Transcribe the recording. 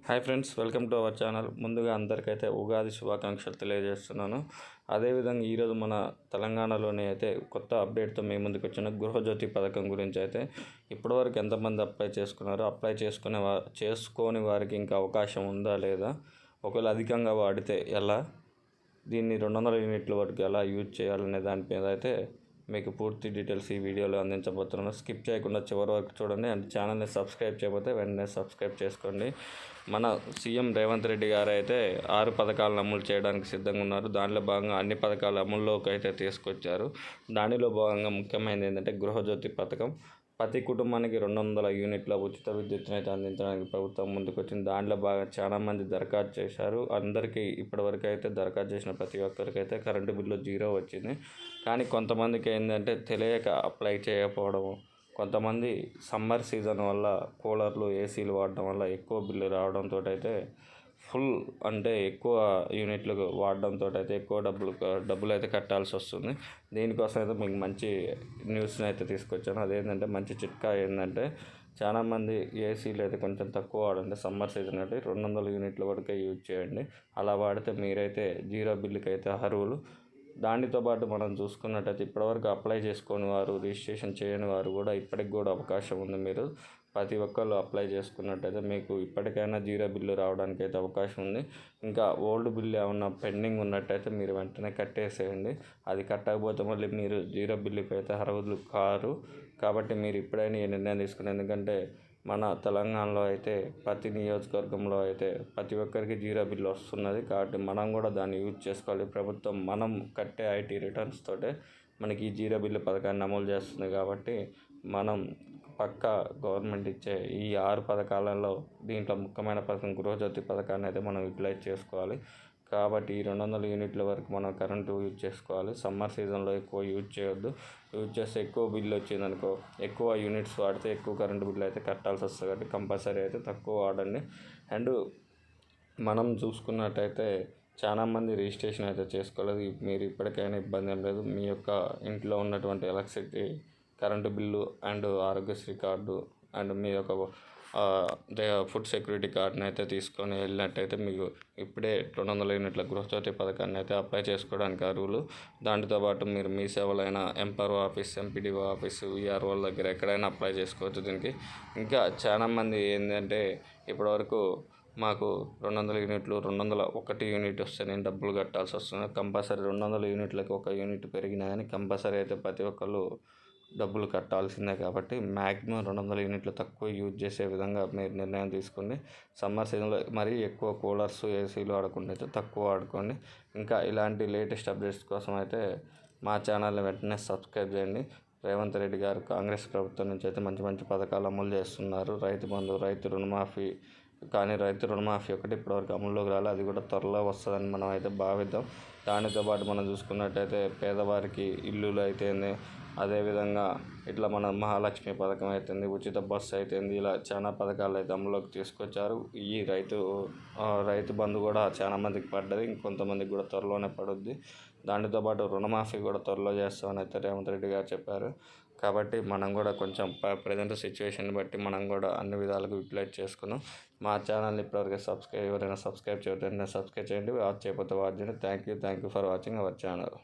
Hi friends, welcome to our channel. ముందుగా అందరికైతే ఉగాది శుభాకాంక్షలు తెలియజేస్తున్నాను. అదేవిధంగా ఈరోజు మన తెలంగాణలోని అయితే కొత్త అప్డేట్తో మీ ముందుకు వచ్చిన గృహజ్యోతి పథకం గురించి అయితే ఇప్పటివరకు ఎంతమంది అప్లై చేసుకున్నారో, అప్లై చేసుకోని వారికి ఇంకా అవకాశం ఉందా లేదా, ఒకవేళ అధికంగా వాడితే ఎలా, దీన్ని 200 యూనిట్ల వరకు ఎలా యూజ్ చేయాలనే దాని మీద అయితే మీకు పూర్తి డీటెయిల్స్ ఈ వీడియోలో అందించబోతున్నాను. స్కిప్ చేయకుండా చివరి వరకు చూడండి. అండ్ ఛానల్ని సబ్స్క్రైబ్ చేయకపోతే వెంటనే సబ్స్క్రైబ్ చేసుకోండి. మన సీఎం రేవంత్ రెడ్డి గారు అయితే 6 పథకాలను అమలు చేయడానికి సిద్ధంగా ఉన్నారు. దానిలో భాగంగా అన్ని పథకాలు అమల్లోకి అయితే తీసుకొచ్చారు. దానిలో భాగంగా ముఖ్యమైనది ఏంటంటే గృహజ్యోతి పథకం. ప్రతి కుటుంబానికి 200 యూనిట్ల ఉచిత విద్యుత్తును అయితే అందించడానికి ప్రభుత్వం ముందుకు వచ్చింది. దాంట్లో బాగా చాలామంది దరఖాస్తు చేశారు. అందరికీ ఇప్పటివరకు అయితే దరఖాస్తు చేసిన ప్రతి ఒక్కరికి అయితే కరెంటు బిల్లు 0 వచ్చింది. కానీ కొంతమందికి ఏంటంటే తెలియక అప్లై చేయకపోవడం, కొంతమంది సమ్మర్ సీజన్ వల్ల కూలర్లు, ఏసీలు వాడడం వల్ల ఎక్కువ బిల్లు రావడంతో అయితే ఫుల్ అంటే ఎక్కువ యూనిట్లు వాడడంతో అయితే ఎక్కువ డబ్బులు అయితే కట్టాల్సి వస్తుంది. దీనికోసం అయితే మీకు మంచి న్యూస్ని అయితే తీసుకొచ్చాను. అదేంటంటే మంచి చిట్కా ఏంటంటే చాలామంది ఏసీలు అయితే కొంచెం తక్కువ వాడండి. సమ్మర్ సీజన్ అంటే 200 యూనిట్ల వరకే యూజ్ చేయండి. అలా వాడితే మీరైతే 0 బిల్లుకి అయితే అర్హులు. దానితో పాటు మనం చూసుకున్నట్టయితే ఇప్పటివరకు అప్లై చేసుకొని వారు, రిజిస్ట్రేషన్ చేయని వారు కూడా ఇప్పటికి కూడా అవకాశం ఉంది. మీరు ప్రతి ఒక్కళ్ళు అప్లై చేసుకున్నట్టయితే మీకు ఇప్పటికైనా 0 బిల్లు రావడానికి అయితే అవకాశం ఉంది. ఇంకా ఓల్డ్ బిల్లు ఏమన్నా పెండింగ్ ఉన్నట్టయితే మీరు వెంటనే కట్టేసేయండి. అది కట్టకపోతే మళ్ళీ మీరు 0 బిల్లుకి అయితే అర్హులు కారు. కాబట్టి మీరు ఇప్పుడైనా ఈ నిర్ణయం తీసుకుని, ఎందుకంటే మన తెలంగాణలో అయితే ప్రతి నియోజకవర్గంలో అయితే ప్రతి ఒక్కరికి 0 బిల్లు వస్తున్నది. కాబట్టి మనం కూడా దాన్ని యూజ్ చేసుకోవాలి. ప్రభుత్వం మనం కట్టే ఐటీ రిటర్న్స్ తోటే మనకి ఈ 0 బిల్లు పథకాన్ని అమలు చేస్తుంది. కాబట్టి మనం పక్కా గవర్నమెంట్ ఇచ్చే ఈ 6 పథకాలలో దీంట్లో ముఖ్యమైన పథకం గృహజ్యోతి పథకాన్ని అయితే మనం యూటిలైజ్ చేసుకోవాలి. కాబట్టి ఈ 200 యూనిట్ల వరకు మనం కరెంటు యూజ్ చేసుకోవాలి. సమ్మర్ సీజన్లో ఎక్కువ యూజ్ చేయొద్దు. యూజ్ చేస్తే ఎక్కువ బిల్లు వచ్చిందనుకో, ఎక్కువ యూనిట్స్ వాడితే ఎక్కువ కరెంటు బిల్లు అయితే కట్టాల్సి వస్తుంది. కాబట్టి కంపల్సరీ అయితే తక్కువ వాడండి. అండ్ మనం చూసుకున్నట్టయితే చాలామంది రిజిస్ట్రేషన్ అయితే చేసుకోలేదు. మీరు ఇప్పటికైనా ఇబ్బంది ఏం లేదు. మీ యొక్క ఇంట్లో ఉన్నటువంటి electricity, current bill and Aarogyasri card and మీ యొక్క ఫుడ్ సెక్యూరిటీ కార్డుని అయితే తీసుకొని వెళ్ళినట్టయితే మీకు ఇప్పుడే 200 యూనిట్ల గృహజ్యోతి పథకాన్ని అయితే అప్లై చేసుకోవడానికి అర్హులు. దాంతో పాటు మీరు మీ సేవలైన MRO office, MPDO office, ERO దగ్గర ఎక్కడైనా అప్లై చేసుకోవచ్చు దీనికి. ఇంకా చాలామంది ఏంటంటే ఇప్పటివరకు మాకు 200 యూనిట్లు, 201 యూనిట్ వస్తే నేను డబ్బులు కట్టాల్సి వస్తుంది. కంపల్సరీ 200 యూనిట్లకి 1 యూనిట్ పెరిగినా కానీ కంపల్సరీ అయితే ప్రతి ఒక్కళ్ళు డబ్బులు కట్టాల్సిందే. కాబట్టి మ్యాక్సిమం 200 యూనిట్లు తక్కువ యూజ్ చేసే విధంగా మీరు నిర్ణయం తీసుకోండి. సమ్మర్ సీజన్లో మరీ ఎక్కువ కూలర్స్, ఏసీలు వాడకుండా అయితే తక్కువ వాడుకోండి. ఇంకా ఇలాంటి లేటెస్ట్ అప్డేట్స్ కోసం అయితే మా ఛానల్ని వెంటనే సబ్స్క్రైబ్ చేయండి. రేవంత్ రెడ్డి గారు కాంగ్రెస్ ప్రభుత్వం నుంచి అయితే మంచి మంచి పథకాలు అమలు చేస్తున్నారు. రైతు బంధు, రైతు రుణమాఫీ. కానీ రైతు రుణమాఫీ ఒకటి ఇప్పటివరకు అమల్లోకి రాలేదు. అది కూడా త్వరలో వస్తుందని మనం అయితే భావిద్దాం. దానితో పాటు మనం చూసుకున్నట్టయితే పేదవారికి ఇల్లులు అయితేనే, అదేవిధంగా ఇట్లా మన మహాలక్ష్మి పథకం అయితేంది, ఉచిత బస్సు అయితేంది, ఇలా చాలా పథకాలు అయితే అమల్లోకి తీసుకొచ్చారు. ఈ రైతు బంధు కూడా చాలా మందికి పడ్డది. ఇంకొంతమందికి కూడా త్వరలోనే పడుద్ది. దానితో పాటు రుణమాఫీ కూడా త్వరలో చేస్తామని అయితే రేవంత్ రెడ్డి గారు చెప్పారు. కాబట్టి మనం కూడా కొంచెం ప్రజెంట్ సిచ్యువేషన్ బట్టి మనం కూడా అన్ని విధాలుగా యూటిలైజ్ చేసుకున్నాం. మా ఛానల్ని ఇప్పటివరకు ఎవరైనా సబ్స్క్రైబ్ చేయకపోతే సబ్స్క్రైబ్ చేయండి. వాచ్ చేయకపోతే వాచ్ చేయండి. Thank you for watching our channel.